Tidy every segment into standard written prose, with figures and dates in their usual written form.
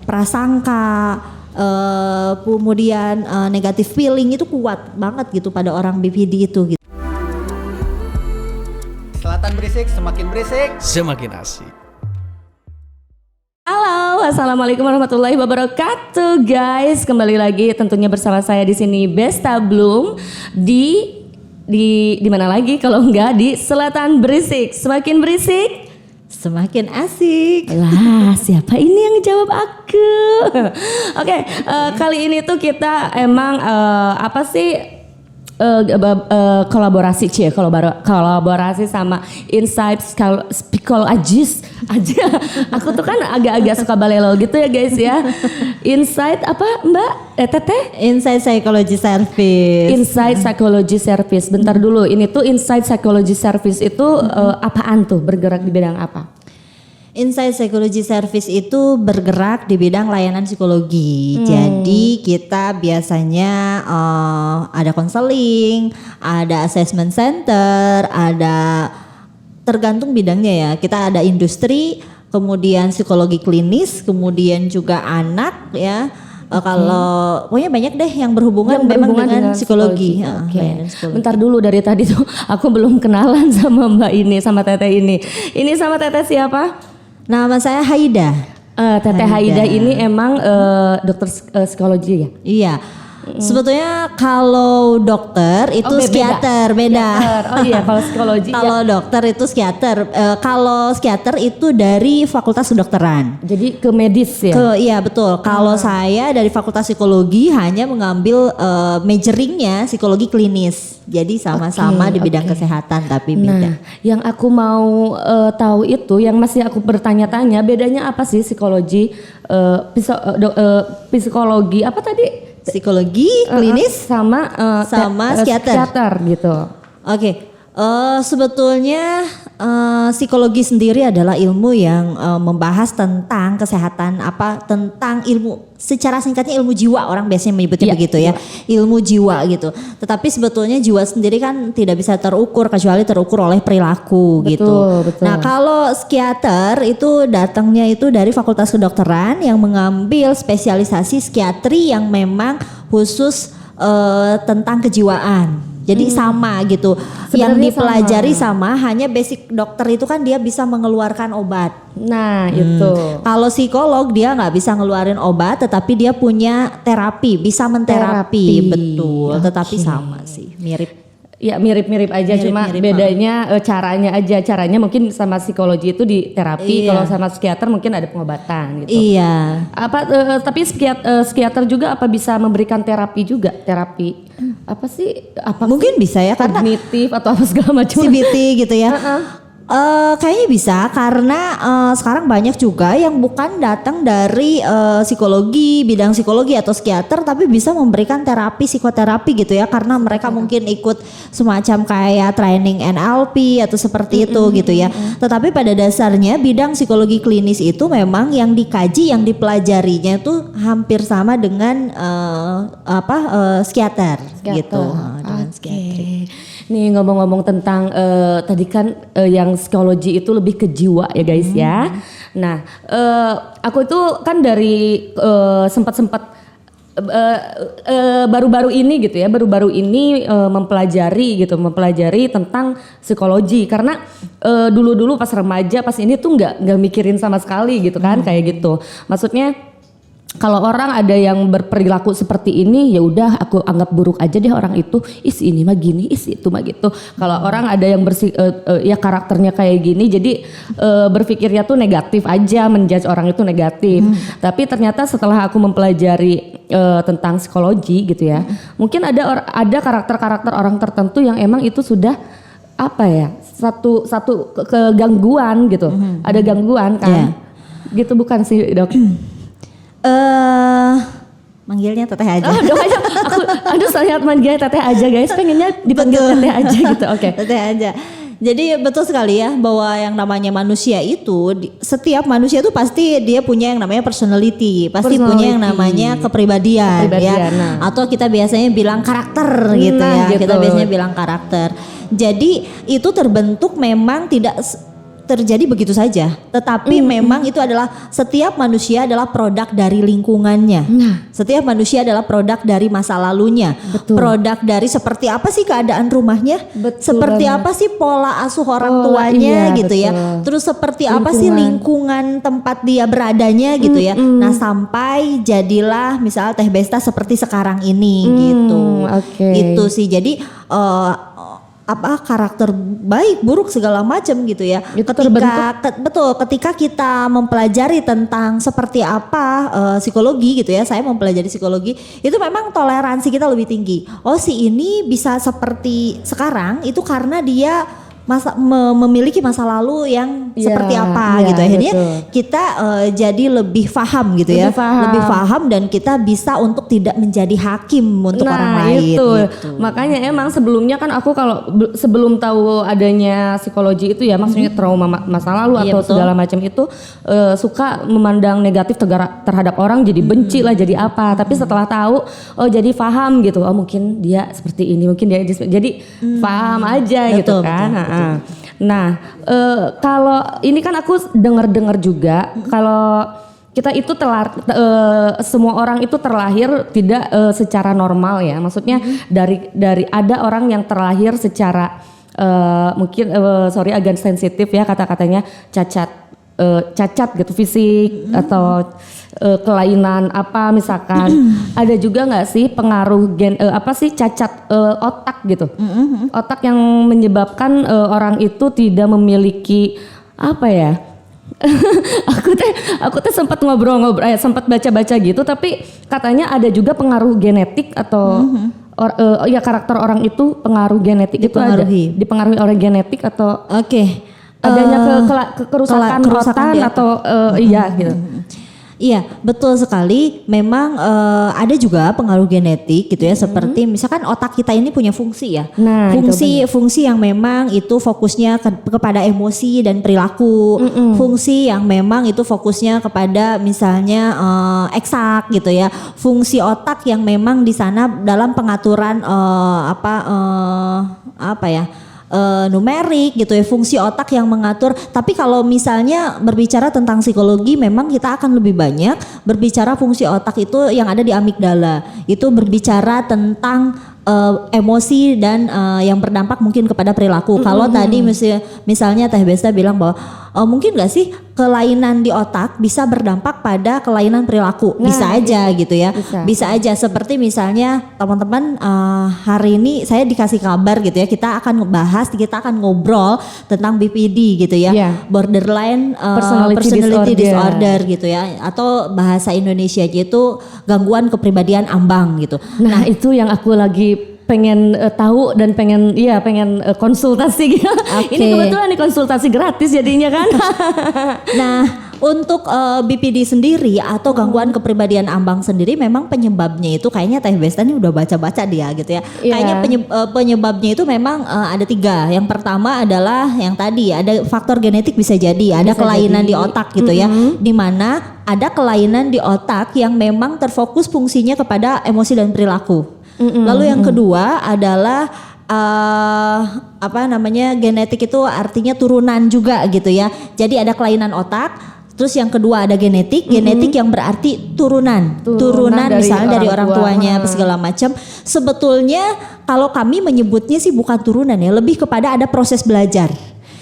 prasangka, kemudian negative feeling itu kuat banget gitu pada orang BPD itu gitu. Selatan berisik, semakin asik. Halo, assalamualaikum warahmatullahi wabarakatuh, guys. Kembali lagi tentunya bersama saya di sini Besta Bloom di mana lagi kalau enggak di Selatan Berisik. Semakin berisik, Semakin asik. lah, siapa ini yang jawab aku? Oke, kali ini tuh kita emang kolaborasi sama Insight Psychologist aja. Aku tuh kan agak-agak suka balelo gitu ya guys ya. Insight apa Mbak? Teteh? Insight Psychology Service. Insight Psychology Service. Bentar dulu, ini tuh Insight Psychology Service itu apaan tuh? Bergerak di bidang apa? Insight Psychology Service itu bergerak di bidang layanan psikologi. Jadi kita biasanya ada konseling, ada assessment center, ada tergantung bidangnya ya. Kita ada industri, kemudian psikologi klinis, kemudian juga anak ya. Kalau pokoknya banyak deh yang berhubungan dengan psikologi. Oke. Bentar dulu, dari tadi tuh aku belum kenalan sama Mbak ini, sama Teteh ini. Ini sama Teteh siapa? Nama saya Haida. Teteh Haida ini emang dokter psikologi ya? Iya. Sebetulnya kalau dokter itu psikiater, beda. Oh iya, kalau psikologi kalau dokter itu psikiater. Kalau psikiater itu dari fakultas kedokteran. Jadi ke medis ya? Iya betul. Kalau saya dari fakultas psikologi hanya mengambil majoringnya psikologi klinis. Jadi sama-sama di bidang kesehatan tapi beda. Nah, yang aku mau tahu itu, yang masih aku bertanya-tanya, bedanya apa sih psikologi, psikologi apa tadi? Psikologi klinis sama psikiater gitu. Oke. Sebetulnya psikologi sendiri adalah ilmu yang membahas tentang kesehatan, tentang ilmu, secara singkatnya ilmu jiwa, orang biasanya menyebutnya begitu ya, ilmu jiwa gitu. Tetapi sebetulnya jiwa sendiri kan tidak bisa terukur kecuali terukur oleh perilaku gitu. Betul. Nah kalau psikiater itu datangnya itu dari fakultas kedokteran yang mengambil spesialisasi psikiatri yang memang khusus tentang kejiwaan. Jadi sama gitu. Sebenarnya yang dipelajari sama, hanya basic dokter itu kan dia bisa mengeluarkan obat. Nah itu. Kalau psikolog dia nggak bisa ngeluarin obat, tetapi dia punya terapi, bisa menterapi. Betul. Tetapi sama sih, mirip. Ya mirip-mirip aja, cuma bedanya caranya mungkin sama psikologi itu di terapi, kalau sama psikiater mungkin ada pengobatan gitu. Iya. Tapi psikiater juga apa bisa memberikan terapi juga? Terapi apa sih? Mungkin bisa ya, karena kognitif atau apa segala macam. CBT gitu ya. Kayaknya bisa, karena sekarang banyak juga yang bukan datang dari psikologi, bidang psikologi atau psikiater, tapi bisa memberikan terapi, psikoterapi gitu ya, karena mereka mungkin ikut semacam kayak training NLP atau seperti itu gitu ya. Tetapi pada dasarnya bidang psikologi klinis itu memang yang dikaji, yang dipelajarinya itu hampir sama dengan psikiater gitu. Dengan psikiatri. Nih ngomong-ngomong tentang tadi kan yang psikologi itu lebih ke jiwa ya guys ya. Nah aku itu kan dari sempat baru-baru ini gitu ya, mempelajari tentang psikologi, karena dulu-dulu pas remaja pas ini tuh nggak mikirin sama sekali gitu kan, kayak gitu. Maksudnya kalau orang ada yang berperilaku seperti ini, ya udah aku anggap buruk aja deh orang itu. Ini mah gini, itu mah gitu. Kalau orang ada yang ya karakternya kayak gini, jadi berpikirnya tuh negatif aja, menjudge orang itu negatif. Tapi ternyata setelah aku mempelajari tentang psikologi gitu ya, mungkin ada karakter-karakter orang tertentu yang emang itu sudah satu kegangguan gitu. Ada gangguan kan? Gitu bukan sih dok? Manggilnya Teteh aja. Dok aja. Aduh saya manggilnya Teteh aja guys. Pengennya dipanggil Teteh aja gitu. Oke. Teteh aja. Jadi betul sekali ya bahwa yang namanya manusia itu, setiap manusia itu pasti dia punya yang namanya personality, pasti punya yang namanya kepribadian ya. Atau kita biasanya bilang karakter gitu ya. Kita biasanya bilang karakter. Jadi itu terbentuk memang tidak terjadi begitu saja. Tetapi memang itu adalah setiap manusia adalah produk dari lingkungannya. Setiap manusia adalah produk dari masa lalunya. Betul. Produk dari seperti apa sih keadaan rumahnya? Betul Seperti banget. apa sih pola asuh orang tuanya iya, gitu ya. betul. Terus seperti apa sih lingkungan tempat dia beradanya gitu ya. Nah, sampai jadilah misal Teh Besta seperti sekarang ini gitu. Oke. Itu sih. Jadi apa karakter baik buruk segala macam gitu ya. Itu Betul, ketika kita mempelajari tentang seperti apa psikologi gitu ya. Saya mempelajari psikologi, itu memang toleransi kita lebih tinggi. Oh, si ini bisa seperti sekarang itu karena dia memiliki masa lalu yang seperti apa gitu. Akhirnya kita jadi lebih paham gitu ya. Lebih paham dan kita bisa untuk tidak menjadi hakim untuk orang lain itu. gitu. Makanya emang sebelumnya kan aku kalau sebelum tahu adanya psikologi itu ya, maksudnya trauma masa lalu atau segala macam itu suka memandang negatif terhadap orang, jadi benci lah, jadi apa. Tapi setelah tahu, oh jadi paham gitu. Oh mungkin dia seperti ini, mungkin dia jadi paham aja gitu kan. Betul. Nah, kalau ini kan aku dengar juga kalau kita itu semua orang itu terlahir tidak secara normal ya. Maksudnya dari ada orang yang terlahir secara mungkin agak sensitif ya kata-katanya, cacat gitu fisik atau kelainan apa misalkan. Ada juga nggak sih pengaruh cacat otak gitu, otak yang menyebabkan orang itu tidak memiliki apa ya. aku teh sempat ngobrol sempat baca-baca gitu, tapi katanya ada juga pengaruh genetik atau karakter orang itu pengaruh genetik itu ada dipengaruhi oleh genetik atau adanya kerusakan otak atau gitu. Iya, betul sekali. Memang ada juga pengaruh genetik gitu ya. Seperti misalkan otak kita ini punya fungsi ya. Nah, fungsi yang memang itu fokusnya kepada emosi dan perilaku. Fungsi yang memang itu fokusnya kepada misalnya eksak gitu ya. Fungsi otak yang memang di sana dalam pengaturan numerik gitu ya, fungsi otak yang mengatur. Tapi kalau misalnya berbicara tentang psikologi, memang kita akan lebih banyak berbicara fungsi otak itu yang ada di amigdala. Itu berbicara tentang emosi dan yang berdampak mungkin kepada perilaku. Kalau tadi misalnya Teh Besta bilang bahwa mungkin gak sih kelainan di otak bisa berdampak pada kelainan perilaku? Bisa aja gitu ya. Bisa aja, seperti misalnya teman-teman hari ini saya dikasih kabar gitu ya, kita akan ngobrol tentang BPD gitu ya. Borderline personality disorder gitu ya, atau bahasa Indonesia itu gangguan kepribadian ambang gitu. Nah, itu yang aku lagi pengen tahu dan pengen konsultasi gitu. Ini kebetulan nih konsultasi gratis jadinya kan. Nah, untuk BPD sendiri atau gangguan kepribadian ambang sendiri, memang penyebabnya itu kayaknya Teh Besta ini udah baca-baca dia gitu ya. Kayaknya penyebabnya itu memang ada 3. Yang pertama adalah yang tadi, ada faktor genetik bisa jadi, ada kelainan di otak gitu ya. Di mana ada kelainan di otak yang memang terfokus fungsinya kepada emosi dan perilaku. Lalu yang kedua adalah genetik itu artinya turunan juga gitu ya. Jadi ada kelainan otak. Terus yang kedua ada genetik yang berarti turunan misalnya dari orang tuanya apa segala macam. Sebetulnya kalau kami menyebutnya sih bukan turunan ya, lebih kepada ada proses belajar.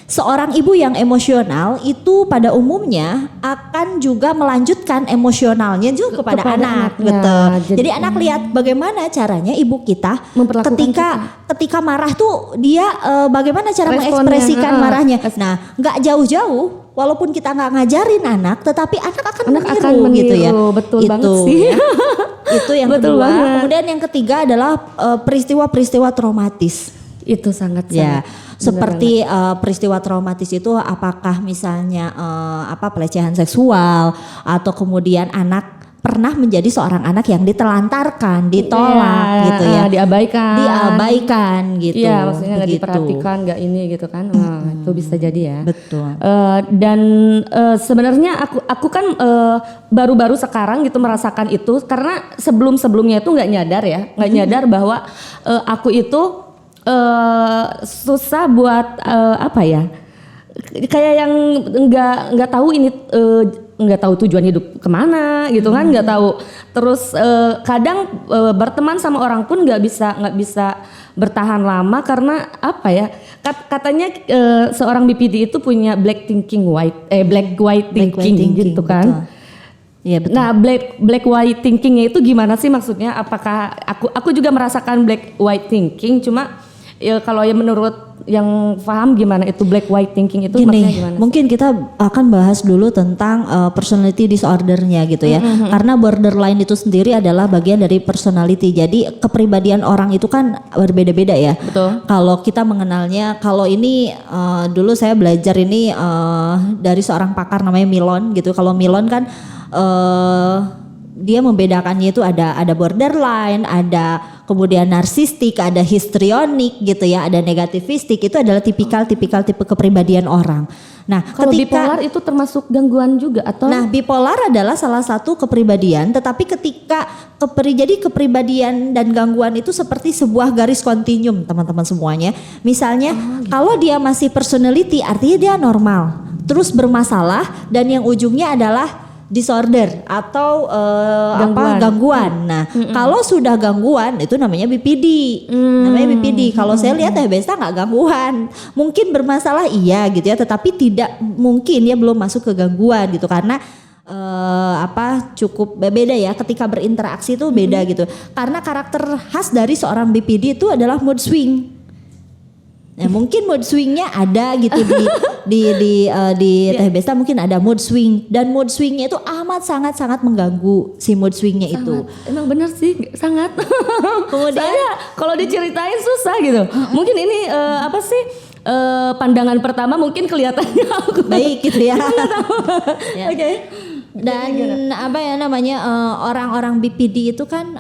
Seorang ibu yang emosional itu pada umumnya akan juga melanjutkan emosionalnya juga kepada anak. Betul. Jadi anak lihat bagaimana caranya ibu kita ketika marah tuh dia bagaimana cara mengekspresikan marahnya. Nah, nggak jauh-jauh. Walaupun kita nggak ngajarin anak, tetapi anak akan meniru gitu ya. Betul itu, banget sih. Ya. Itu yang Betul kedua. banget. Kemudian yang ketiga adalah peristiwa-peristiwa traumatis. Itu sangat seperti peristiwa traumatis itu apakah misalnya pelecehan seksual, atau kemudian anak pernah menjadi seorang anak yang ditelantarkan, ditolak gitu ya, diabaikan gitu. Iya, maksudnya nggak diperhatikan, nggak ini gitu kan. Itu bisa jadi ya. Betul. Dan sebenarnya aku kan baru-baru sekarang gitu merasakan itu, karena sebelumnya itu nggak nyadar bahwa aku itu susah buat kayak yang nggak tahu ini nggak tahu tujuan hidup kemana gitu kan, nggak tahu. Terus kadang berteman sama orang pun nggak bisa bertahan lama karena apa ya? Katanya seorang BPD itu punya black white thinking gitu kan. Iya betul. Nah, black white thinkingnya itu gimana sih maksudnya? Apakah aku juga merasakan black white thinking, cuma ya kalau ya menurut yang paham gimana itu black white thinking itu maksudnya gimana? Mungkin kita akan bahas dulu tentang personality disordernya gitu ya. Karena borderline itu sendiri adalah bagian dari personality. Jadi kepribadian orang itu kan berbeda-beda ya. Betul. Kalau kita mengenalnya, kalau ini dulu saya belajar ini dari seorang pakar namanya Milon gitu. Kalau Milon kan dia membedakannya itu ada borderline, ada kemudian narsistik, ada histrionik gitu ya, ada negativistik. Itu adalah tipikal tipe kepribadian orang. Nah, Kalau bipolar itu termasuk gangguan juga atau? Nah, bipolar adalah salah satu kepribadian, tetapi ketika jadi kepribadian dan gangguan itu seperti sebuah garis kontinum, teman-teman semuanya. Misalnya, kalau dia masih personality, artinya dia normal, terus bermasalah, dan yang ujungnya adalah disorder atau gangguan. Nah, kalau sudah gangguan itu namanya BPD. Namanya BPD. Kalau saya lihat Besta nggak gangguan. Mungkin bermasalah iya gitu ya, tetapi tidak mungkin ya belum masuk ke gangguan gitu karena cukup beda ya ketika berinteraksi itu beda gitu. Karena karakter khas dari seorang BPD itu adalah mood swing. Nah, mungkin mood swingnya ada gitu di Teh Besta mungkin ada mood swing, dan mood swingnya itu amat sangat mengganggu si mood swingnya itu. Emang bener sih sangat. Kemudian saya kalau diceritain susah gitu. Mungkin ini pandangan pertama mungkin kelihatannya aku baik gitu ya. Ya. Oke. Dan orang-orang BPD itu kan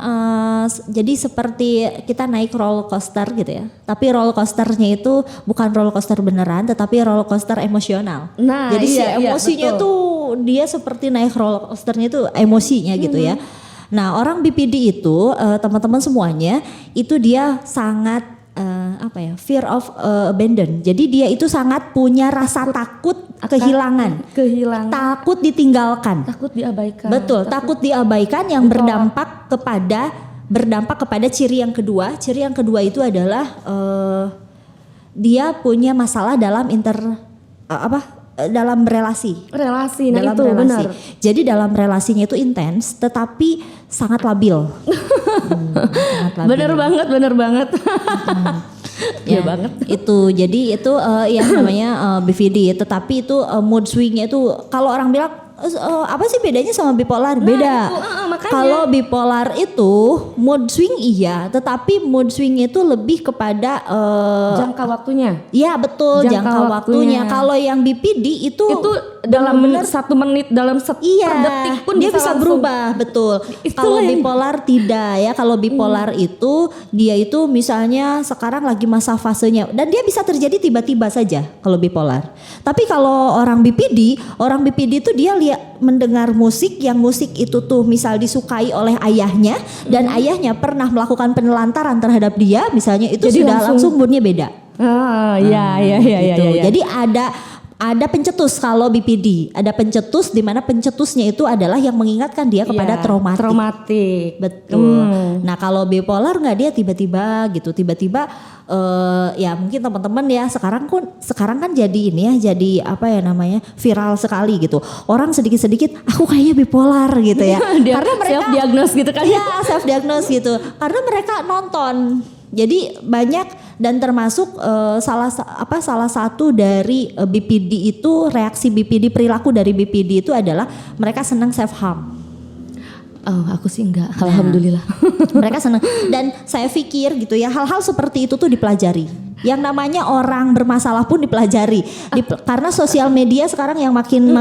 jadi seperti kita naik roller coaster gitu ya. Tapi roller coasternya itu bukan roller coaster beneran, tetapi roller coaster emosional. Nah, jadi si emosinya betul. tuh dia seperti naik roller coasternya itu emosinya gitu ya. Nah, orang BPD itu teman-teman semuanya itu dia sangat fear of abandon. Jadi dia itu sangat punya rasa takut kehilangan, takut ditinggalkan, takut diabaikan. Betul, takut diabaikan yang berdampak kepada ciri yang kedua. Ciri yang kedua itu adalah dia punya masalah dalam dalam relasi. Nah itu benar. Jadi dalam relasinya itu intens, tetapi sangat labil. Bener banget. Ya banget. Itu jadi itu yang namanya BVD. Tetapi itu mood swingnya itu kalau orang bilang apa sih bedanya sama bipolar? Beda. Kalau bipolar itu mood swing iya, tetapi mood swing itu lebih kepada jangka waktunya. Iya betul, jangka waktunya. Kalau yang BPD itu dalam 1 menit, dalam per detik pun dia bisa berubah, betul. Kalau bipolar tidak ya. Kalau bipolar itu dia itu misalnya sekarang lagi masa fasenya dan dia bisa terjadi tiba-tiba saja kalau bipolar. Tapi kalau orang BPD itu dia mendengar musik, yang musik itu tuh misal disukai oleh ayahnya dan ayahnya pernah melakukan penelantaran terhadap dia misalnya, itu jadi sudah langsung moodnya beda. Gitu. Jadi ada pencetus kalau BPD, ada pencetus di mana pencetusnya itu adalah yang mengingatkan dia kepada traumatik. Betul. Nah, kalau bipolar nggak, dia tiba-tiba ya mungkin teman-teman ya sekarang kan jadi ini ya, jadi viral sekali gitu. Orang sedikit-sedikit aku kayaknya bipolar gitu ya. Karena mereka self diagnose gitu kan. Iya, self diagnose gitu. Karena mereka nonton. Jadi banyak, dan termasuk salah satu dari BPD itu, reaksi BPD, perilaku dari BPD itu adalah mereka senang self harm. Oh, aku sih enggak, alhamdulillah. Mereka senang, dan saya pikir gitu ya, hal-hal seperti itu tuh dipelajari. Yang namanya orang bermasalah pun dipelajari. Karena sosial media sekarang yang makin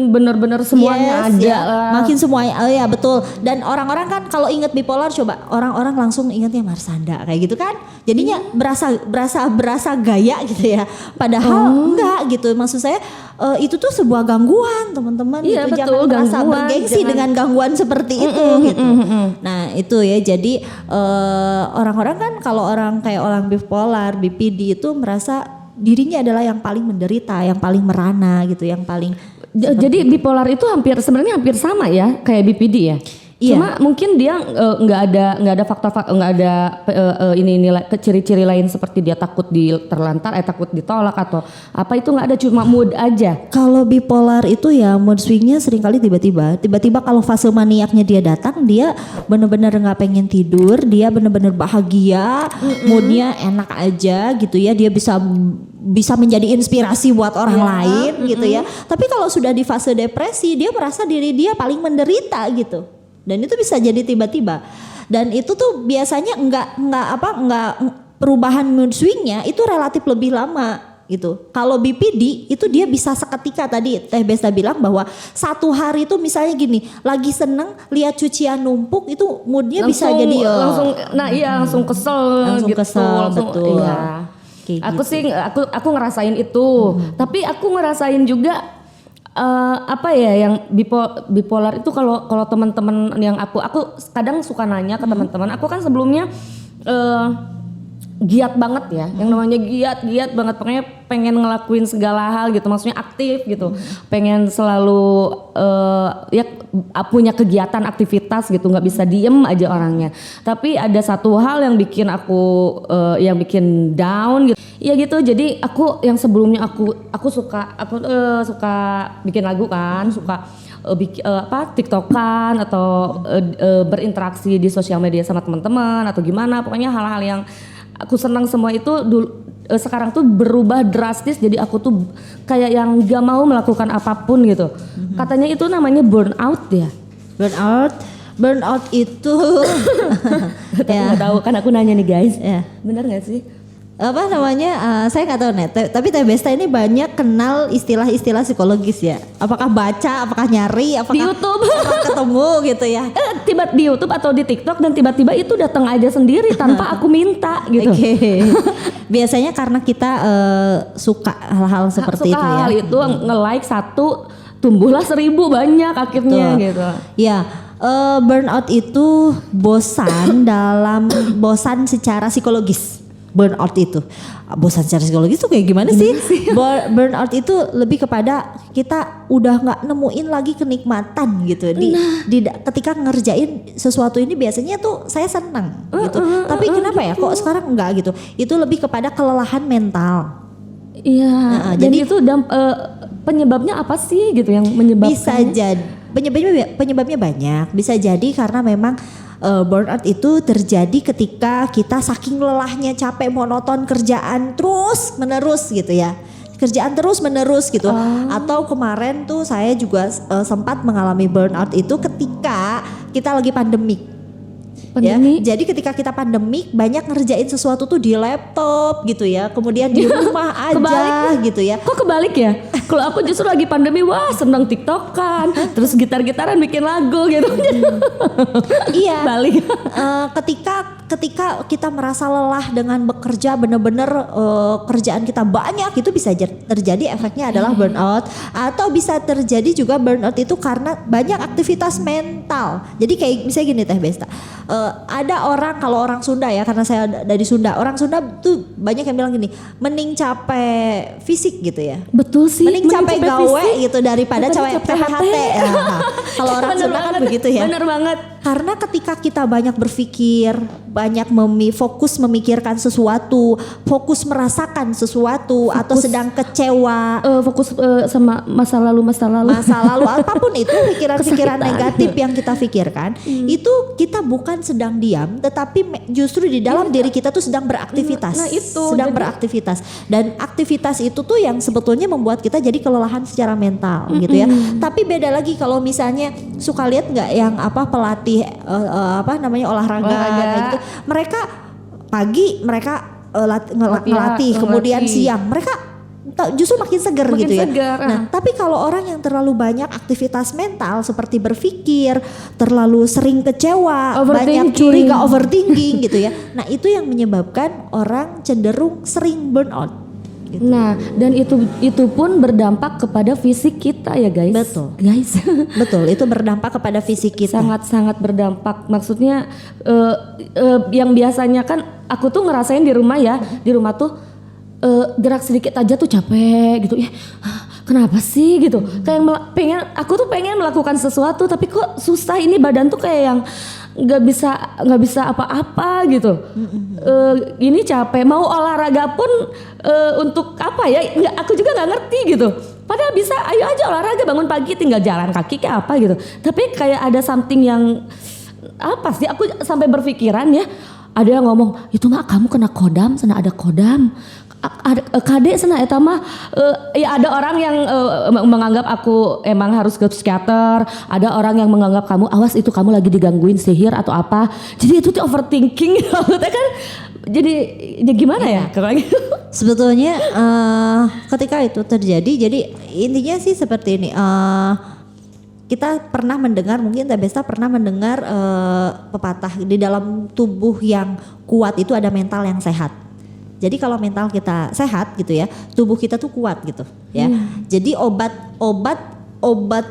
benar-benar semuanya ada. Makin semuanya, ya betul. Dan orang-orang kan kalau inget bipolar, coba orang-orang langsung ingetnya Marsanda kayak gitu kan. Jadinya berasa gaya gitu ya. Padahal enggak gitu. Maksud saya itu tuh sebuah gangguan, teman-teman. Iya, gitu. betul, Jangan merasa bergengsi dengan gangguan seperti itu gitu. Nah, itu ya. Jadi orang-orang kan kalau kayak orang bipolar, BPD itu merasa dirinya adalah yang paling menderita, yang paling merana gitu, yang paling Jadi bipolar itu sebenarnya hampir sama ya kayak BPD ya. Iya. Cuma mungkin dia nggak ada faktor-faktor, nggak ada ciri-ciri lain seperti dia takut takut ditolak atau apa, itu nggak ada, cuma mood aja. Kalau bipolar itu ya mood swingnya seringkali tiba-tiba kalau fase maniaknya dia datang, dia benar-benar nggak pengen tidur, dia benar-benar bahagia, moodnya enak aja gitu ya, dia bisa menjadi inspirasi buat orang lain gitu ya. Tapi kalau sudah di fase depresi, dia merasa diri dia paling menderita gitu. Dan itu bisa jadi tiba-tiba. Dan itu tuh biasanya enggak perubahan mood swingnya itu relatif lebih lama gitu. Kalau BPD itu dia bisa seketika, tadi Teh Besta bilang bahwa satu hari itu misalnya gini, lagi seneng lihat cucian numpuk itu moodnya bisa jadi langsung kesel langsung gitu. kesel, betul. Iya. Kayak Aku gitu. sih aku ngerasain itu. Tapi aku ngerasain juga yang bipolar itu kalau teman-teman yang aku kadang suka nanya ke teman-teman. Aku kan sebelumnya giat banget ya, yang namanya giat banget, pokoknya pengen ngelakuin segala hal gitu, maksudnya aktif gitu, pengen selalu punya kegiatan, aktivitas gitu, nggak bisa diem aja orangnya. Tapi ada satu hal yang bikin aku yang bikin down gitu. Ya gitu, jadi aku yang sebelumnya aku suka bikin lagu kan, suka TikTokan atau berinteraksi di sosial media sama teman-teman atau gimana, pokoknya hal-hal yang aku senang semua itu sekarang tuh berubah drastis, jadi aku tuh kayak yang gak mau melakukan apapun gitu. Katanya itu namanya burnout ya. Burnout itu ya. Gak tahu kan, aku nanya nih guys, ya. Bener gak sih? Apa namanya, saya nggak tahu nih, tapi Teh Besta ini banyak kenal istilah-istilah psikologis ya. Apakah baca, apakah nyari, apakah di YouTube, apakah ketemu gitu ya? Tiba di YouTube atau di TikTok, dan tiba-tiba itu datang aja sendiri tanpa aku minta gitu. Oke. Biasanya karena kita suka hal-hal seperti itu ya. Hal itu nge-like 1, tumbuhlah 1000 banyak akhirnya. Betul. Gitu. Ya. Burnout itu bosan secara psikologis. Burnout itu bosan secara psikologis tuh kayak gimana sih? Burnout itu lebih kepada kita udah nggak nemuin lagi kenikmatan gitu ketika ngerjain sesuatu ini. Biasanya tuh saya senang gitu, tapi kenapa ya kok sekarang enggak gitu? Itu lebih kepada kelelahan mental. Iya. Jadi itu penyebabnya apa sih gitu yang menyebabkan? Bisa jadi penyebabnya banyak. Bisa jadi karena memang burnout itu terjadi ketika kita saking lelahnya, capek, monoton kerjaan terus menerus gitu ya. Kerjaan terus menerus gitu. Atau kemarin tuh saya juga sempat mengalami burnout itu ketika kita lagi pandemik. Ya, jadi ketika kita pandemik banyak ngerjain sesuatu tuh di laptop gitu ya, kemudian di rumah aja gitu ya. Kok kebalik ya? Kalau aku justru lagi pandemi, wah senang TikTokan, terus gitar-gitaran bikin lagu gitu. Iya. Balik. Ketika kita merasa lelah dengan bekerja, bener-bener kerjaan kita banyak, itu bisa terjadi efeknya adalah burnout. Atau bisa terjadi juga burnout itu karena banyak aktivitas mental. Jadi kayak misalnya gini Teh Besta, ada orang, kalau orang Sunda ya, karena saya dari Sunda, orang Sunda tuh banyak yang bilang gini, mending capek fisik gitu ya. Betul sih. Mending capek gawe fisik gitu daripada capek PHT. Kalau orang Sunda kan begitu ya. Bener banget. Karena ketika kita banyak berpikir, banyak fokus memikirkan sesuatu, fokus merasakan sesuatu, atau sedang kecewa, fokus sama masa lalu apapun itu, pikiran-pikiran negatif yang kita pikirkan, itu kita bukan sedang diam, tetapi justru di dalam diri kita tuh sedang beraktivitas. Beraktivitas. Dan aktivitas itu tuh yang sebetulnya membuat kita jadi kelelahan secara mental gitu ya. Tapi beda lagi kalau misalnya suka lihat nggak yang pelatih olahraga gitu. Mereka pagi ngelatih, kemudian siang mereka justru makin seger gitu ya. Nah, tapi kalau orang yang terlalu banyak aktivitas mental seperti berpikir, terlalu sering kecewa, banyak curiga, overthinking gitu ya. Nah, itu yang menyebabkan orang cenderung sering burnout. Gitu. Nah, dan itu pun berdampak kepada fisik kita ya guys. Betul. Guys. Betul, itu berdampak kepada fisik kita. Sangat-sangat berdampak. Maksudnya yang biasanya kan aku tuh ngerasain di rumah ya, di rumah tuh gerak sedikit aja tuh capek gitu ya. Kenapa sih gitu? Kayak aku tuh pengen melakukan sesuatu tapi kok susah, ini badan tuh kayak yang nggak bisa apa-apa gitu. Ini capek, mau olahraga pun untuk apa ya? Aku juga nggak ngerti gitu. Padahal bisa, ayo aja olahraga, bangun pagi tinggal jalan kaki kayak apa gitu. Tapi kayak ada something yang apa sih? Aku sampai berpikiran ya. Ada yang ngomong, itu mah kamu kena kodam, sana ada kodam. Ada kadek sana eta mah ya ada orang yang menganggap aku emang harus ke psikiater, ada orang yang menganggap kamu awas itu kamu lagi digangguin sihir atau apa. Jadi itu tuh overthinking maksudnya kan. Jadi ya gimana ya kalau gitu? Sebetulnya ketika itu terjadi, jadi intinya sih seperti ini. Kita pernah mendengar, mungkin Teh Besta pernah mendengar pepatah, di dalam tubuh yang kuat itu ada mental yang sehat. Jadi kalau mental kita sehat gitu ya, tubuh kita tuh kuat gitu ya. Jadi obat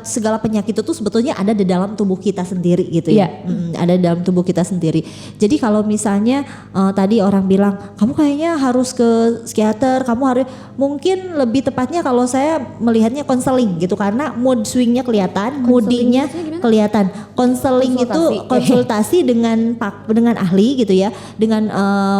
segala penyakit itu sebetulnya ada di dalam tubuh kita sendiri gitu ya. Ada di dalam tubuh kita sendiri. Jadi kalau misalnya tadi orang bilang kamu kayaknya harus ke psikiater, kamu harus, mungkin lebih tepatnya kalau saya melihatnya konseling gitu, karena mood swingnya kelihatan, moodingnya kelihatan. Konseling itu konsultasi dengan ahli gitu ya, dengan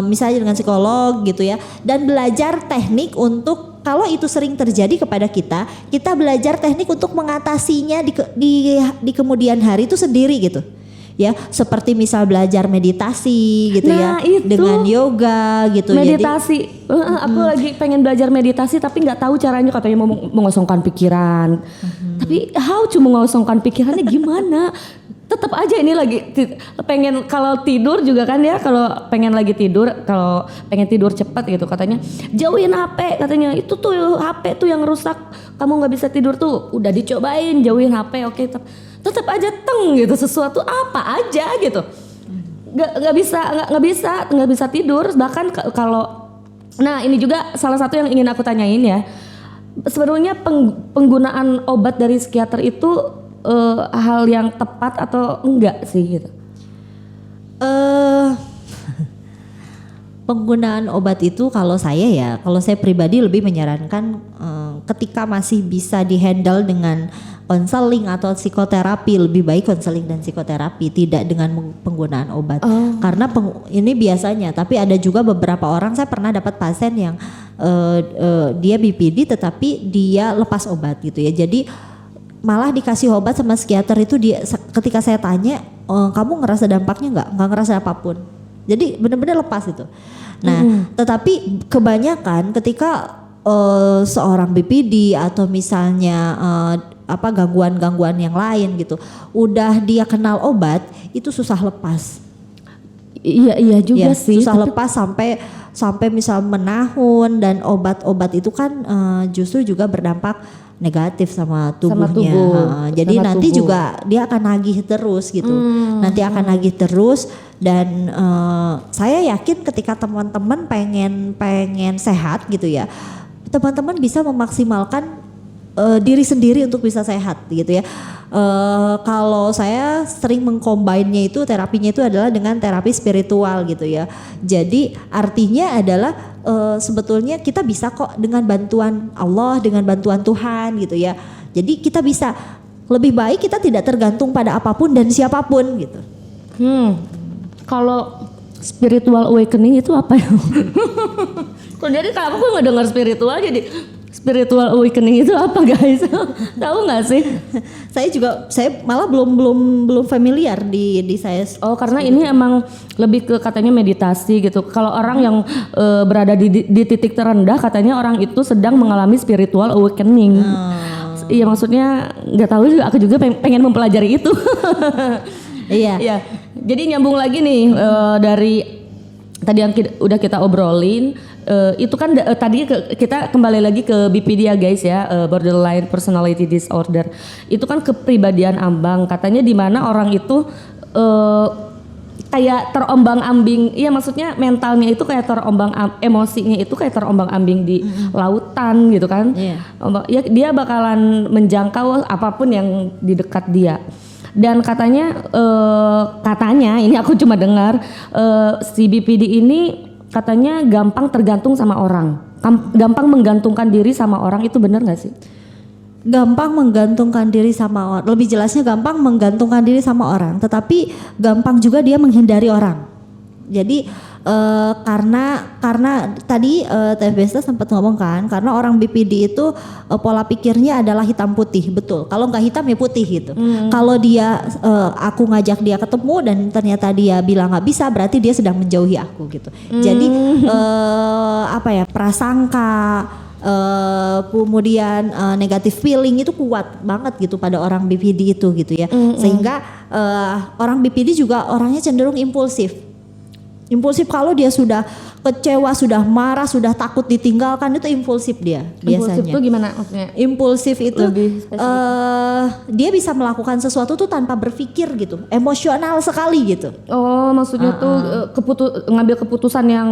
misalnya dengan psikolog gitu ya, dan belajar teknik untuk kalau itu sering terjadi kepada kita belajar teknik untuk mengatasinya di kemudian hari itu sendiri gitu. Ya, seperti misal belajar meditasi gitu ya, itu, dengan yoga gitu. Meditasi, aku lagi pengen belajar meditasi tapi nggak tahu caranya, katanya mau mengosongkan pikiran. Tapi how cuma mengosongkan pikirannya gimana? Tetap aja ini lagi pengen, kalau tidur juga kan ya, kalau pengen tidur cepat gitu katanya jauhin HP, katanya itu tuh HP tuh yang rusak, kamu nggak bisa tidur tuh, udah dicobain jauhin HP, oke, tetap aja gitu, sesuatu apa aja gitu, nggak bisa tidur. Bahkan kalau nah ini juga salah satu yang ingin aku tanyain ya, sebenarnya penggunaan obat dari psikiater itu hal yang tepat atau enggak sih gitu? Penggunaan obat itu kalau saya pribadi lebih menyarankan ketika masih bisa dihandle dengan konseling atau psikoterapi, lebih baik konseling dan psikoterapi, tidak dengan penggunaan obat. Karena ini biasanya, tapi ada juga beberapa orang, saya pernah dapat pasien yang dia BPD tetapi dia lepas obat gitu ya. Jadi malah dikasih obat sama psikiater itu, dia ketika saya tanya kamu ngerasa dampaknya nggak ngerasa apapun, jadi benar-benar lepas itu. Nah tetapi kebanyakan ketika seorang BPD atau misalnya gangguan-gangguan yang lain gitu, udah dia kenal obat itu susah lepas. Iya juga sih, susah lepas sampai misal menahun, dan obat-obat itu kan justru juga berdampak negatif sama tubuhnya. Jadi nanti juga dia akan nagih terus gitu. Nanti akan nagih terus, dan saya yakin ketika teman-teman pengen sehat gitu ya, teman-teman bisa memaksimalkan diri sendiri untuk bisa sehat gitu ya. Kalau saya sering mengcombine-nya itu, terapinya itu adalah dengan terapi spiritual gitu ya. Jadi artinya adalah sebetulnya kita bisa kok dengan bantuan Allah, dengan bantuan Tuhan gitu ya. Jadi kita bisa, lebih baik kita tidak tergantung pada apapun dan siapapun gitu. Kalau spiritual awakening itu apa ya? Jadi kalau aku nggak dengar spiritual, jadi spiritual awakening itu apa guys? Tahu nggak sih? Saya malah belum familiar di saya. Oh, karena ini emang lebih ke katanya meditasi gitu. Kalau orang yang berada di titik terendah, katanya orang itu sedang mengalami spiritual awakening. Iya, maksudnya nggak tahu juga. Aku juga pengen mempelajari itu. Iya. Iya. Jadi nyambung lagi nih dari tadi yang udah kita obrolin. Itu kan tadi kita kembali lagi ke BPD ya guys ya, borderline personality disorder. Itu kan kepribadian ambang, katanya di mana orang itu kayak terombang-ambing. Iya, maksudnya mentalnya itu kayak emosinya itu kayak terombang-ambing di lautan gitu kan. Ya, dia bakalan menjangkau apapun yang di dekat dia. Dan katanya ini aku cuma dengar si BPD ini katanya gampang tergantung sama orang, gampang menggantungkan diri sama orang, itu benar nggak sih? Gampang menggantungkan diri sama orang, lebih jelasnya gampang menggantungkan diri sama orang, tetapi gampang juga dia menghindari orang. Jadi karena tadi Teh Besta sempat ngomong kan, karena orang BPD itu pola pikirnya adalah hitam putih, betul. Kalau nggak hitam ya putih gitu. Kalau dia aku ngajak dia ketemu dan ternyata dia bilang nggak bisa, berarti dia sedang menjauhi aku gitu. Jadi prasangka, kemudian negative feeling itu kuat banget gitu pada orang BPD itu gitu ya. Sehingga orang BPD juga orangnya cenderung impulsif. Impulsif kalau dia sudah kecewa, sudah marah, sudah takut ditinggalkan, itu impulsif dia biasanya. Impulsif itu gimana maksudnya? Impulsif itu dia bisa melakukan sesuatu tuh tanpa berpikir gitu, emosional sekali gitu. Oh, maksudnya tuh ngambil keputusan yang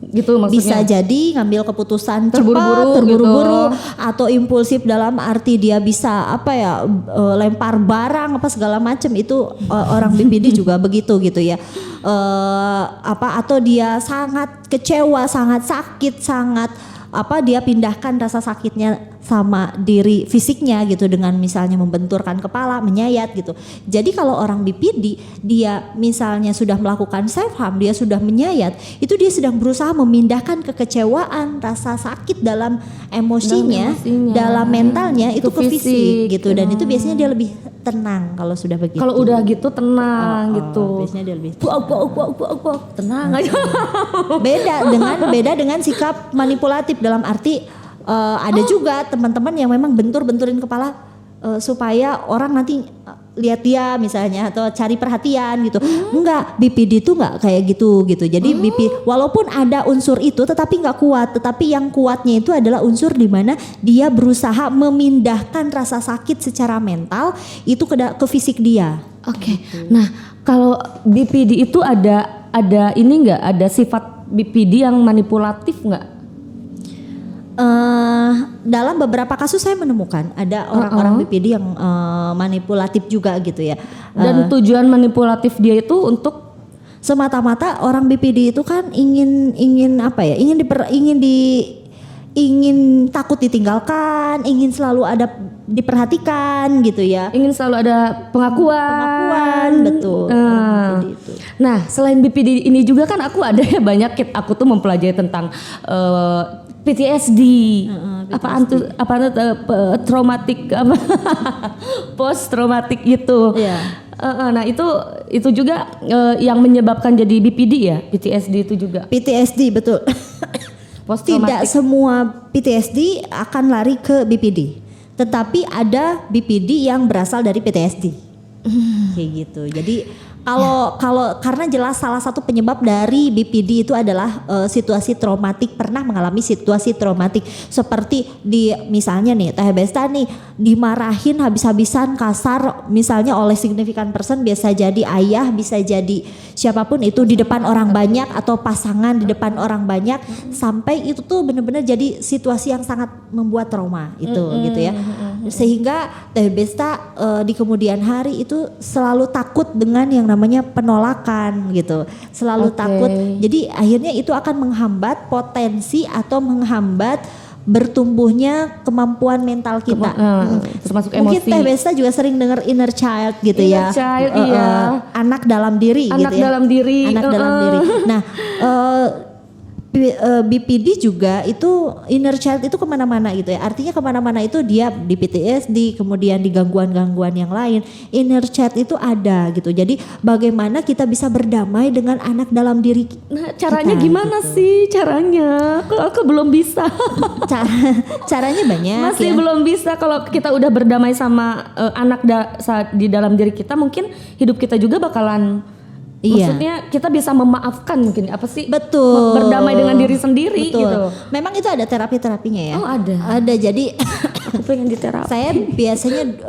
gitu maksudnya. Bisa jadi ngambil keputusan terburu-buru gitu. Atau impulsif dalam arti dia bisa lempar barang apa segala macam, itu orang BPD juga begitu gitu ya. Atau dia sangat kecewa, sangat sakit, sangat dia pindahkan rasa sakitnya sama diri fisiknya gitu dengan misalnya membenturkan kepala, menyayat gitu. Jadi kalau orang BPD dia misalnya sudah melakukan self harm, dia sudah menyayat, itu dia sedang berusaha memindahkan kekecewaan, rasa sakit dalam emosinya, dalam mentalnya itu ke fisik gitu, dan itu biasanya dia lebih tenang kalau sudah begitu. Kalau udah gitu tenang gitu. Biasanya dia lebih tenang aja. Beda dengan sikap manipulatif, dalam arti ada juga teman-teman yang memang benturin kepala supaya orang nanti lihat dia misalnya atau cari perhatian gitu. Enggak, BPD itu enggak kayak gitu. Jadi walaupun ada unsur itu tetapi enggak kuat, tetapi yang kuatnya itu adalah unsur di mana dia berusaha memindahkan rasa sakit secara mental itu ke fisik dia. Oke. Nah, kalau BPD itu ada ini enggak, ada sifat BPD yang manipulatif enggak? Dalam beberapa kasus saya menemukan ada orang-orang BPD yang manipulatif juga gitu ya. Dan tujuan manipulatif dia itu untuk semata-mata orang BPD itu kan ingin ingin takut ditinggalkan, ingin selalu ada diperhatikan gitu ya. Ingin selalu ada pengakuan, betul. Nah, selain BPD ini juga kan aku ada ya banyak, aku tuh mempelajari tentang PTSD, traumatik post traumatik gitu. Nah itu juga yang menyebabkan jadi BPD ya, PTSD itu juga. PTSD betul. Tidak semua PTSD akan lari ke BPD, tetapi ada BPD yang berasal dari PTSD. Kayak gitu. Jadi kalau karena jelas salah satu penyebab dari BPD itu adalah situasi traumatik, pernah mengalami situasi traumatik seperti misalnya nih Teh Besta nih dimarahin habis-habisan kasar misalnya oleh significant person, biasa jadi ayah, bisa jadi siapapun itu di depan orang banyak atau pasangan di depan orang banyak, sampai itu tuh benar-benar jadi situasi yang sangat membuat trauma itu gitu ya. Sehingga Teh Besta di kemudian hari itu selalu takut dengan yang namanya penolakan gitu, selalu takut. Jadi akhirnya itu akan menghambat potensi atau menghambat bertumbuhnya kemampuan mental kita. Termasuk emosi. Mungkin Teh Besta juga sering dengar inner child gitu ya. Inner child, iya. Anak dalam diri anak gitu ya. Dalam diri. Anak dalam diri. Nah, BPD juga itu inner child itu kemana-mana gitu ya. Artinya kemana-mana itu dia di PTSD, kemudian di gangguan-gangguan yang lain. Inner child itu ada gitu. Jadi bagaimana kita bisa berdamai dengan anak dalam diri Nah, caranya kita, gimana gitu. sih caranya? Aku belum bisa. Caranya banyak. Masih ya. belum bisa. Kalau kita udah berdamai sama anak di dalam diri kita, mungkin hidup kita juga bakalan. Maksudnya kita bisa memaafkan mungkin, apa sih? Betul. Berdamai dengan diri sendiri. Betul. Gitu. Memang itu ada terapi-terapinya ya. Oh ada. Ada, jadi aku pengen diterapi. Saya biasanya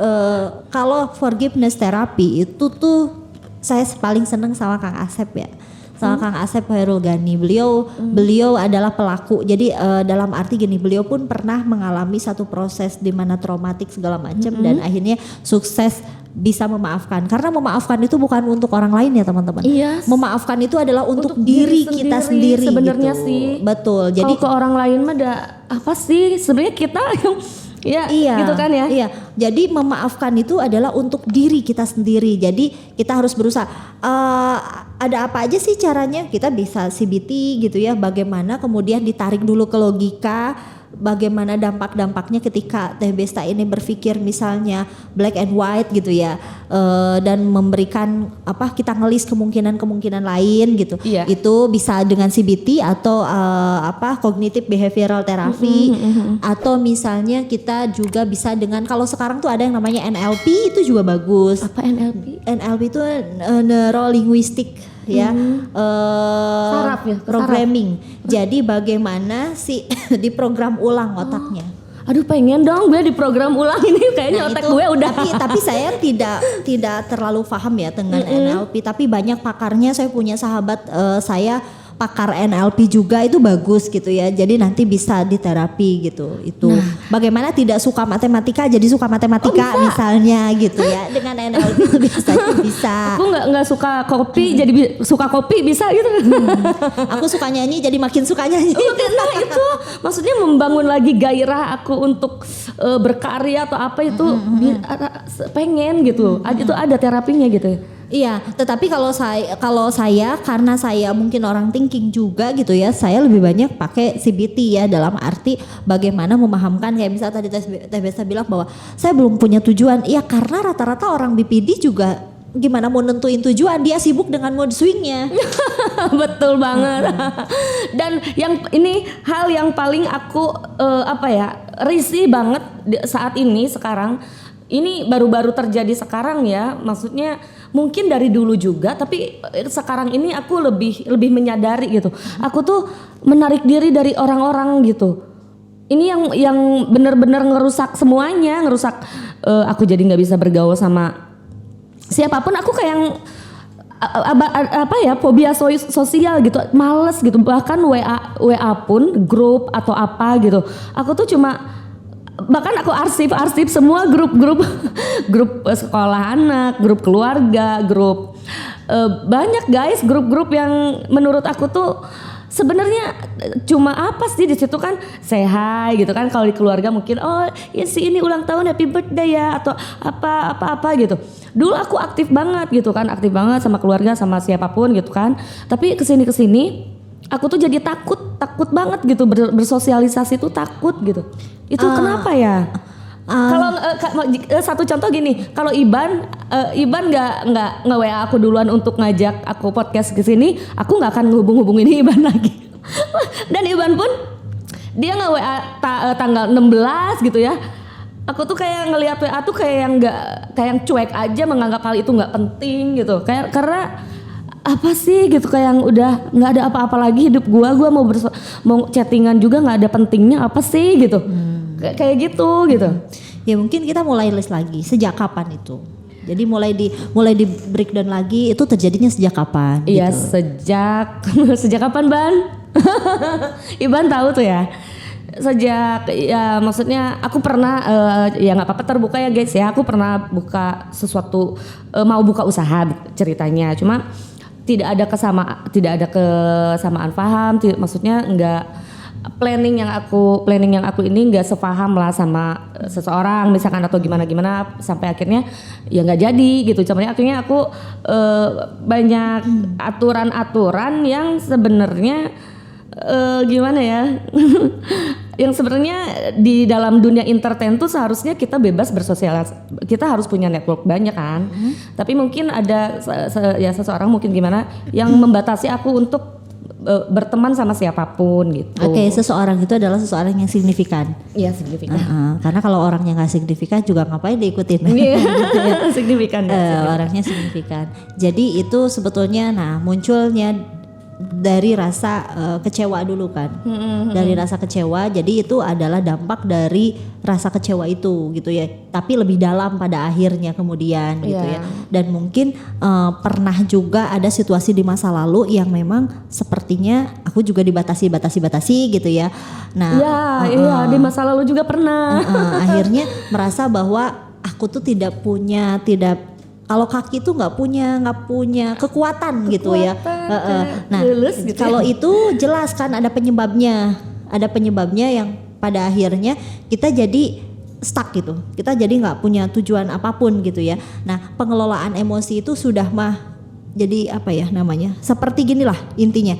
kalau forgiveness terapi itu tuh saya paling seneng sama Kang Asep ya. Sama Kang Asep Hairul Ghani. Beliau adalah pelaku. Jadi dalam arti gini, beliau pun pernah mengalami satu proses di mana traumatik segala macam dan akhirnya sukses bisa memaafkan, karena memaafkan itu bukan untuk orang lain ya teman-teman. Iya. Memaafkan itu adalah untuk diri kita sendiri sebenarnya gitu. sih. Betul. Jadi kalau ke orang lain mah ada apa sih sebenarnya kita yang iya, gitu kan ya. Iya. Jadi memaafkan itu adalah untuk diri kita sendiri. Jadi kita harus berusaha. Ada apa aja sih caranya? Kita bisa CBT gitu ya. Bagaimana kemudian ditarik dulu ke logika. Bagaimana dampak-dampaknya ketika Teh Besta ini berpikir misalnya black and white gitu ya, dan memberikan kita ngelis kemungkinan lain gitu. Iya. Itu bisa dengan CBT atau cognitive behavioral therapy, atau misalnya kita juga bisa dengan, kalau sekarang tuh ada yang namanya NLP, itu juga bagus. Apa NLP? NLP itu neuro linguistic ya, Saraf ya, programming. Jadi bagaimana sih diprogram ulang otaknya. Aduh pengen dong gue di program ulang ini, kayaknya otak itu, gue udah. Tapi saya tidak terlalu paham ya dengan NLP. Tapi banyak pakarnya. Saya punya sahabat saya pakar NLP juga, itu bagus gitu ya. Jadi nanti bisa diterapi gitu. Itu bagaimana tidak suka matematika jadi suka matematika misalnya gitu ya. Dengan NLP itu biasanya bisa. Aku nggak suka kopi jadi suka kopi bisa gitu. Aku suka nyanyi jadi makin suka nyanyi. Nah itu maksudnya membangun lagi gairah aku untuk berkarya atau apa itu pengen gitu. Itu ada terapinya gitu. Iya, tetapi kalau saya karena saya mungkin orang thinking juga gitu ya, saya lebih banyak pakai CBT ya, dalam arti bagaimana memahamkan, kayak misalnya tadi Teh Besta bilang bahwa saya belum punya tujuan. Iya, karena rata-rata orang BPD juga gimana mau nentuin tujuan, dia sibuk dengan mood swingnya. Betul banget. Dan yang ini hal yang paling aku risih banget saat ini sekarang. Ini baru-baru terjadi sekarang ya, maksudnya mungkin dari dulu juga, tapi sekarang ini aku lebih menyadari gitu. Aku tuh menarik diri dari orang-orang gitu. Ini yang benar-benar ngerusak semuanya, aku jadi nggak bisa bergaul sama siapapun. Aku kayak yang fobia sosial gitu, males gitu. Bahkan WA pun grup atau apa gitu. Aku tuh bahkan aku arsip semua grup sekolah anak, grup keluarga, grup banyak guys, grup yang menurut aku tuh sebenarnya cuma apa sih di situ kan say hi gitu kan. Kalau di keluarga mungkin ya si ini ulang tahun happy birthday ya atau apa gitu. Dulu aku aktif banget gitu kan, aktif banget sama keluarga sama siapapun gitu kan. Tapi kesini aku tuh jadi takut banget gitu bersosialisasi tuh takut gitu. Itu kenapa ya? Kalau satu contoh gini, kalau Iban nggak nge-WA aku duluan untuk ngajak aku podcast ke sini, aku nggak akan hubungin Iban lagi. Dan Iban pun dia nge-WA tanggal 16 gitu ya. Aku tuh kayak ngelihat WA tuh kayak yang cuek aja, menganggap hal itu nggak penting gitu. Karena apa sih gitu, kayak yang udah nggak ada apa-apa lagi hidup gua mau chattingan juga nggak ada pentingnya apa sih gitu. Kayak gitu. Ya mungkin kita mulai list lagi, sejak kapan itu? Jadi mulai di breakdown lagi, itu terjadinya sejak kapan? Iya gitu. sejak kapan Ban? Iban tahu tuh ya. Sejak ya maksudnya aku pernah ya nggak apa-apa terbuka ya guys ya, aku pernah buka sesuatu, mau buka usaha ceritanya, cuma tidak ada kesamaan paham, maksudnya enggak planning yang aku ini enggak sepaham lah sama seseorang misalkan atau gimana sampai akhirnya ya nggak jadi gitu. Cuman akhirnya aku banyak aturan yang sebenarnya gimana ya yang sebenarnya di dalam dunia entertain tuh seharusnya kita bebas bersosialisasi, kita harus punya network banyak kan. Tapi mungkin ada seseorang mungkin gimana yang membatasi aku untuk berteman sama siapapun gitu. Oke, seseorang itu adalah seseorang yang signifikan. Iya signifikan. Karena kalau orangnya nggak signifikan juga ngapain diikutin? Signifikan. Orangnya signifikan. Jadi itu sebetulnya, munculnya dari rasa kecewa dulu kan, dari rasa kecewa. Jadi itu adalah dampak dari rasa kecewa itu gitu ya. Tapi lebih dalam pada akhirnya kemudian gitu ya. Dan mungkin pernah juga ada situasi di masa lalu yang memang sepertinya aku juga dibatasi gitu ya. Nah, iya di masa lalu juga pernah. Akhirnya merasa bahwa aku tuh tidak kalau kaki tuh nggak punya kekuatan gitu ya. Nah, gitu kalau itu jelas kan ada penyebabnya yang pada akhirnya kita jadi stuck gitu. Kita jadi nggak punya tujuan apapun gitu ya. Nah, pengelolaan emosi itu sudah jadi apa ya namanya? Seperti ginilah intinya.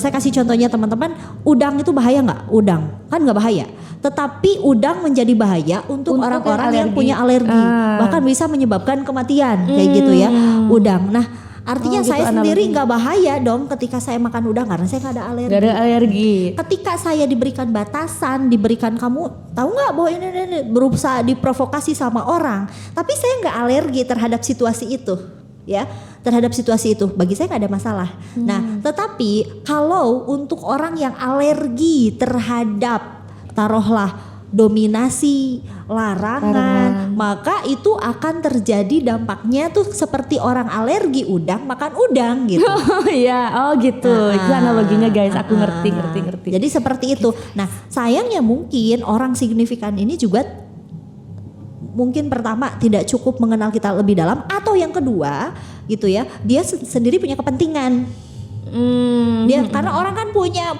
Saya kasih contohnya teman-teman, udang itu bahaya nggak? Udang kan nggak bahaya, tetapi udang menjadi bahaya untuk orang-orang yang punya alergi, bahkan bisa menyebabkan kematian kayak gitu ya udang. Nah artinya gitu saya sendiri nggak bahaya dong ketika saya makan udang karena saya nggak ada alergi. Gak ada alergi. Ketika saya diberikan batasan, diberikan kamu tahu nggak bahwa ini berusaha diprovokasi sama orang, tapi saya nggak alergi terhadap situasi itu. Ya, terhadap situasi itu bagi saya nggak ada masalah. Nah, tetapi kalau untuk orang yang alergi terhadap taruhlah dominasi, larangan, maka itu akan terjadi dampaknya tuh seperti orang alergi udang makan udang gitu. Iya, gitu. Itu analoginya guys, aku ngerti. Jadi seperti itu. Nah, sayangnya mungkin orang signifikan ini juga mungkin pertama tidak cukup mengenal kita lebih dalam, atau yang kedua gitu ya, dia sendiri punya kepentingan. Dia karena orang kan punya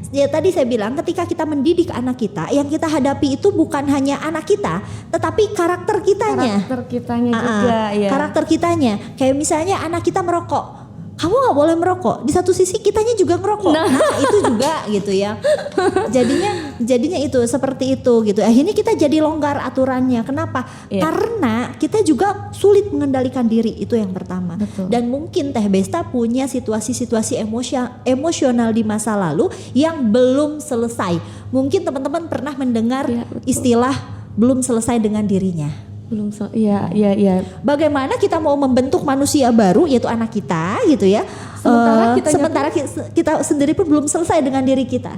ya tadi saya bilang ketika kita mendidik anak kita, yang kita hadapi itu bukan hanya anak kita tetapi karakter kitanya. Ya. Karakter kitanya. Kayak misalnya anak kita merokok, kamu nggak boleh merokok. Di satu sisi kitanya juga ngerokok. Nah itu juga gitu ya. Jadinya itu seperti itu gitu. Akhirnya kita jadi longgar aturannya. Kenapa? Karena kita juga sulit mengendalikan diri, itu yang pertama. Betul. Dan mungkin Teh Besta punya situasi-situasi emosional di masa lalu yang belum selesai. Mungkin teman-teman pernah mendengar istilah belum selesai dengan dirinya. Iya. Bagaimana kita mau membentuk manusia baru yaitu anak kita gitu ya. Sementara kita sendiri pun belum selesai dengan diri kita.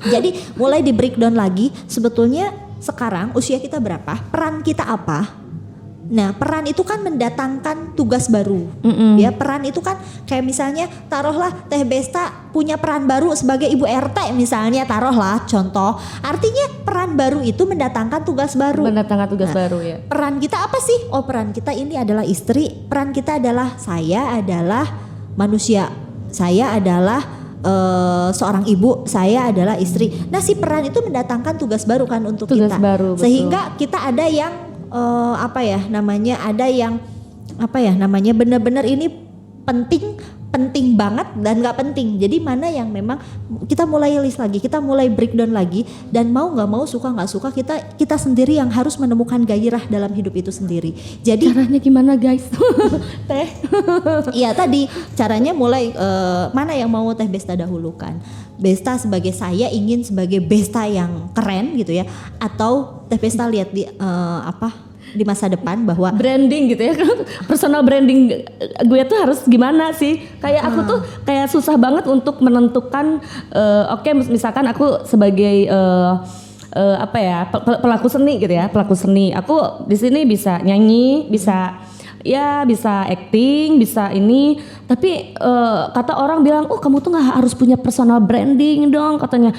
Jadi mulai di breakdown lagi, sebetulnya sekarang usia kita berapa? Peran kita apa? Nah, peran itu kan mendatangkan tugas baru. Ya, peran itu kan kayak misalnya taruhlah Teh Besta punya peran baru sebagai ibu RT misalnya, taruhlah contoh. Artinya peran baru itu mendatangkan tugas baru. Baru ya. Peran kita apa sih? Oh, peran kita ini adalah istri. Peran kita adalah saya adalah manusia. Saya adalah seorang ibu, saya adalah istri. Nah, si peran itu mendatangkan tugas baru kan untuk kita. Baru, sehingga kita ada yang benar-benar ini penting banget dan nggak penting. Jadi mana yang memang kita mulai list lagi, kita mulai breakdown lagi, dan mau nggak mau, suka nggak suka, kita sendiri yang harus menemukan gairah dalam hidup itu sendiri. Jadi caranya gimana guys? Teh. Iya tadi caranya mulai mana yang mau Teh Besta dahulukan? Besta sebagai saya ingin sebagai Besta yang keren gitu ya, atau Teh Besta lihat di masa depan bahwa branding gitu ya, personal branding gue tuh harus gimana sih? Kayak aku tuh kayak susah banget untuk menentukan. Oke, misalkan aku sebagai pelaku seni gitu ya, pelaku seni. Aku di sini bisa nyanyi, bisa acting, bisa ini. Tapi kata orang bilang, oh kamu tuh nggak harus punya personal branding dong, katanya.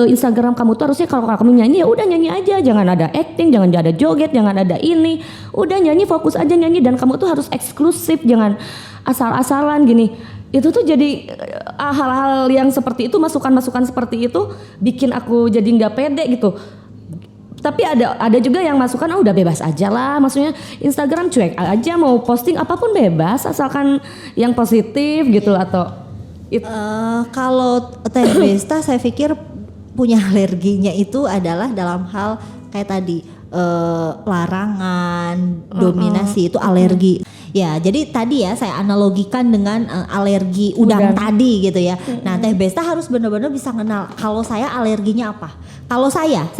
Instagram kamu tuh harusnya kalau kamu nyanyi ya udah nyanyi aja, jangan ada acting, jangan ada joget, jangan ada ini. Udah nyanyi, fokus aja nyanyi, dan kamu tuh harus eksklusif, jangan asal-asalan gini. Itu tuh jadi hal-hal yang seperti itu, masukan-masukan seperti itu bikin aku jadi nggak pede gitu. Tapi ada juga yang masukan, udah bebas aja lah, maksudnya Instagram cuek aja, mau posting apapun bebas asalkan yang positif gitu. Atau kalau Teh Besta saya pikir punya alerginya itu adalah dalam hal kayak tadi larangan, dominasi, itu alergi. Ya, jadi tadi ya saya analogikan dengan alergi udang tadi gitu ya. Nah, Teh Besta harus benar-benar bisa kenal kalau saya alerginya apa. Kalau saya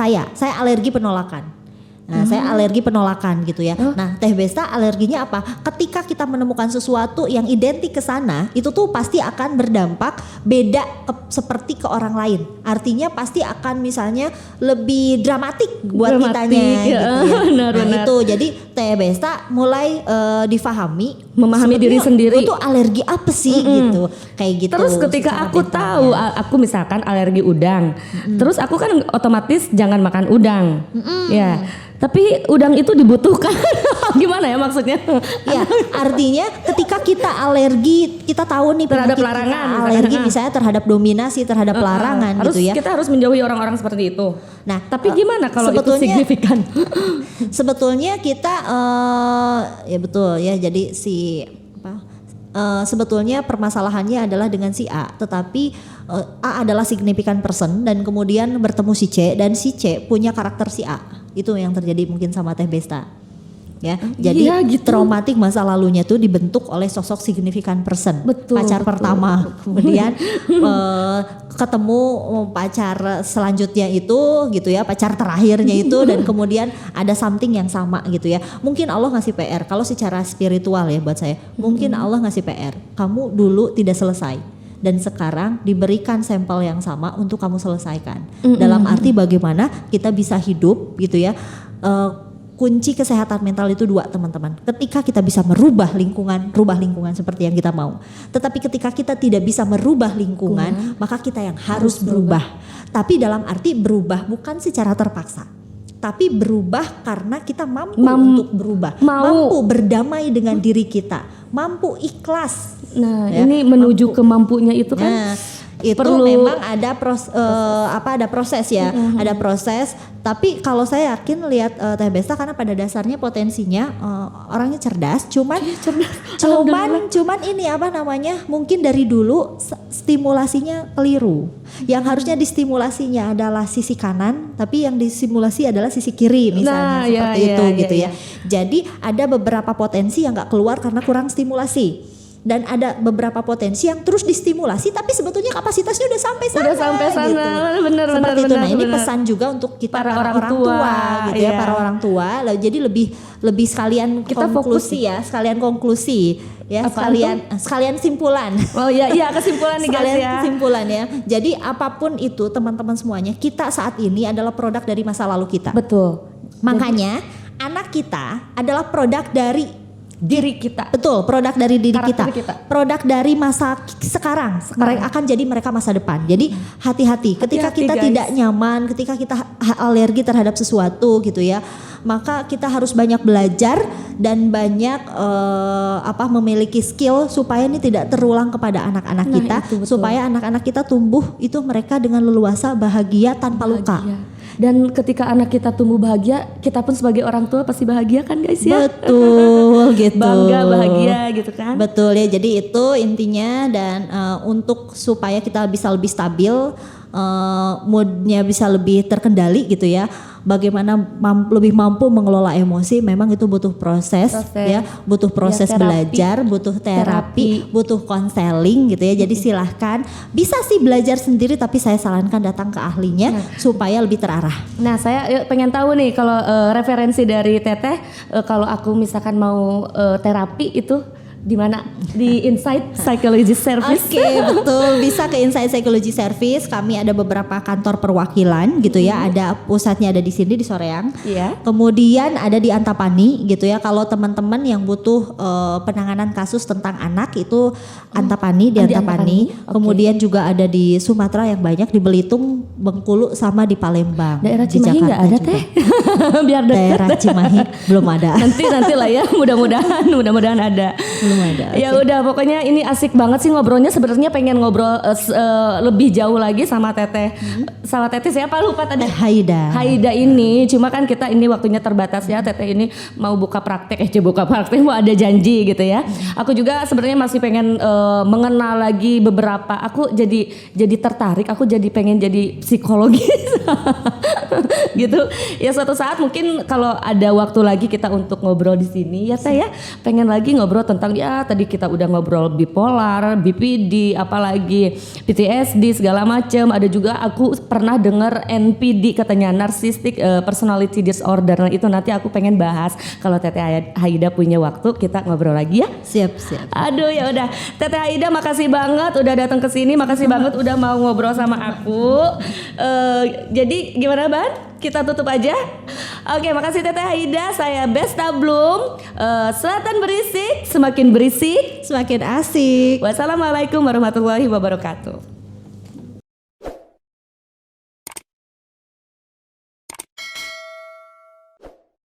alergi penolakan. Nah, saya alergi penolakan gitu ya. Nah, Teh Besta alerginya apa? Ketika kita menemukan sesuatu yang identik ke sana, itu tuh pasti akan berdampak beda seperti ke orang lain. Artinya pasti akan misalnya lebih dramatik buat kitanya gitu ya. Benar. Itu jadi Teh Besta mulai memahami diri sendiri. Itu alergi apa sih gitu. Kayak gitu. Terus ketika aku tahu aku misalkan alergi udang, terus aku kan otomatis jangan makan udang. Ya. Tapi udang itu dibutuhkan. Gimana ya maksudnya? Ya, artinya ketika kita alergi, kita tahu nih Terhadap penyakit larangan, kita alergi misalnya terhadap dominasi, terhadap larangan harus, gitu ya. Kita harus menjauhi orang-orang seperti itu. Nah, Tapi gimana kalau itu sebetulnya- signifikan? Sebetulnya kita ya betul ya, jadi sebetulnya permasalahannya adalah dengan si A, tetapi A adalah significant person dan kemudian bertemu si C dan si C punya karakter si A. Itu yang terjadi mungkin sama Teh Besta. Ya, jadi Iya, gitu. traumatik masa lalunya tuh dibentuk oleh sosok significant person, Betul, pacar betul, pertama, kemudian ketemu pacar selanjutnya itu gitu ya, pacar terakhirnya itu dan kemudian ada something yang sama gitu ya. Mungkin Allah ngasih PR kalau secara spiritual ya buat saya, mungkin Allah ngasih PR, kamu dulu tidak selesai dan sekarang diberikan sampel yang sama untuk kamu selesaikan. Dalam arti bagaimana kita bisa hidup gitu ya. Kunci kesehatan mental itu dua, teman-teman. Ketika kita bisa merubah lingkungan seperti yang kita mau. Tetapi ketika kita tidak bisa merubah lingkungan, maka kita yang harus berubah. Tapi dalam arti berubah bukan secara terpaksa. Tapi berubah karena kita mampu untuk berubah. Mampu berdamai dengan diri kita. Mampu ikhlas. Nah, Ya, ini menuju ke mampunya itu kan. Nah, itu perlu- memang ada ada proses ya, ada proses. Tapi kalau saya yakin lihat Teh Besta karena pada dasarnya potensinya orangnya cerdas, cuman ini apa namanya? Mungkin dari dulu stimulasinya keliru. Yang harusnya distimulasinya adalah sisi kanan, tapi yang disimulasi adalah sisi kiri misalnya seperti itu gitu ya. Jadi ada beberapa potensi yang nggak keluar karena kurang stimulasi. Dan ada beberapa potensi yang terus distimulasi tapi sebetulnya kapasitasnya udah sampai sana. Udah sampai sana, gitu. benar, Seperti itu. Nah, ini benar. pesan juga untuk kita Para para orang orang tua, tua, gitu ya, iya. para orang tua. Jadi lebih sekalian Kita konklusi ya, sekalian konklusi ya, Apaan sekalian simpulan. Oh iya kesimpulan nih guys Sekalian ya. kesimpulan ya. Jadi apapun itu teman-teman semuanya, kita saat ini adalah produk dari masa lalu kita. Betul. Makanya anak kita adalah produk dari Diri kita. betul, produk dari diri Karakter kita. kita. Produk dari masa sekarang. Mereka akan jadi mereka masa depan. Jadi hati-hati ketika Hati-hati, kita guys. tidak nyaman, ketika kita alergi terhadap sesuatu gitu ya. Maka kita harus banyak belajar dan banyak memiliki skill supaya ini tidak terulang kepada anak-anak Nah, kita, itu betul. supaya anak-anak kita tumbuh itu mereka dengan leluasa, bahagia tanpa luka. Bahagia. Dan ketika anak kita tumbuh bahagia, kita pun sebagai orang tua pasti bahagia kan guys ya. Betul gitu. Bangga, bahagia gitu kan. Betul ya, jadi itu intinya dan untuk supaya kita bisa lebih stabil, moodnya bisa lebih terkendali gitu ya. Bagaimana lebih mampu mengelola emosi, memang itu butuh proses. Ya, butuh proses terapi. belajar, butuh terapi, butuh konseling gitu ya. Jadi silahkan bisa sih belajar sendiri, tapi saya sarankan datang ke ahlinya supaya lebih terarah. Nah saya pengen tahu nih kalau referensi dari Teteh, kalau aku misalkan mau terapi itu di mana? Di Insight Psychology Service. Oke, betul. Bisa ke Insight Psychology Service. Kami ada beberapa kantor perwakilan gitu ya. Ada pusatnya ada di sini di Soreang. Iya. Kemudian ada di Antapani gitu ya. Kalau teman-teman yang butuh penanganan kasus tentang anak itu Antapani di Di Antapani. Antapani, oke. Kemudian juga ada di Sumatera yang banyak, di Belitung, Bengkulu sama di Palembang. Daerah Di Cimahi nggak Jakarta ada juga. Teh? Biar dekat. Daerah Cimahi belum ada. Nanti lah ya, mudah-mudahan ada. Belum ada. Ya udah, pokoknya ini asik banget sih ngobrolnya. Sebenarnya pengen ngobrol lebih jauh lagi sama Teteh. Sama Teteh siapa lupa tadi? Haida ini, cuma kan kita ini waktunya terbatas ya. Teteh ini mau buka praktek, mau ada janji gitu ya. Aku juga sebenarnya masih pengen mengenal lagi beberapa. Aku jadi tertarik. Aku jadi pengen jadi psikologis gitu. Ya suatu saat mungkin kalau ada waktu lagi kita untuk ngobrol di sini ya Teh ya. Pengen lagi ngobrol tentang ya tadi kita udah ngobrol bipolar, BPD, apalagi PTSD segala macam. Ada juga aku pernah dengar NPD katanya, narcissistic personality disorder. Nah, itu nanti aku pengen bahas. Kalau Teteh Haida punya waktu kita ngobrol lagi ya. Siap. Aduh ya udah, Teteh Haida makasih banget udah datang ke sini, makasih banget udah mau ngobrol sama aku. Jadi gimana Ban? Kita tutup aja. Oke, makasih Teteh Haida. Saya Besta Bloom. Selatan berisik, semakin berisik, Semakin asik. Wassalamualaikum warahmatullahi wabarakatuh.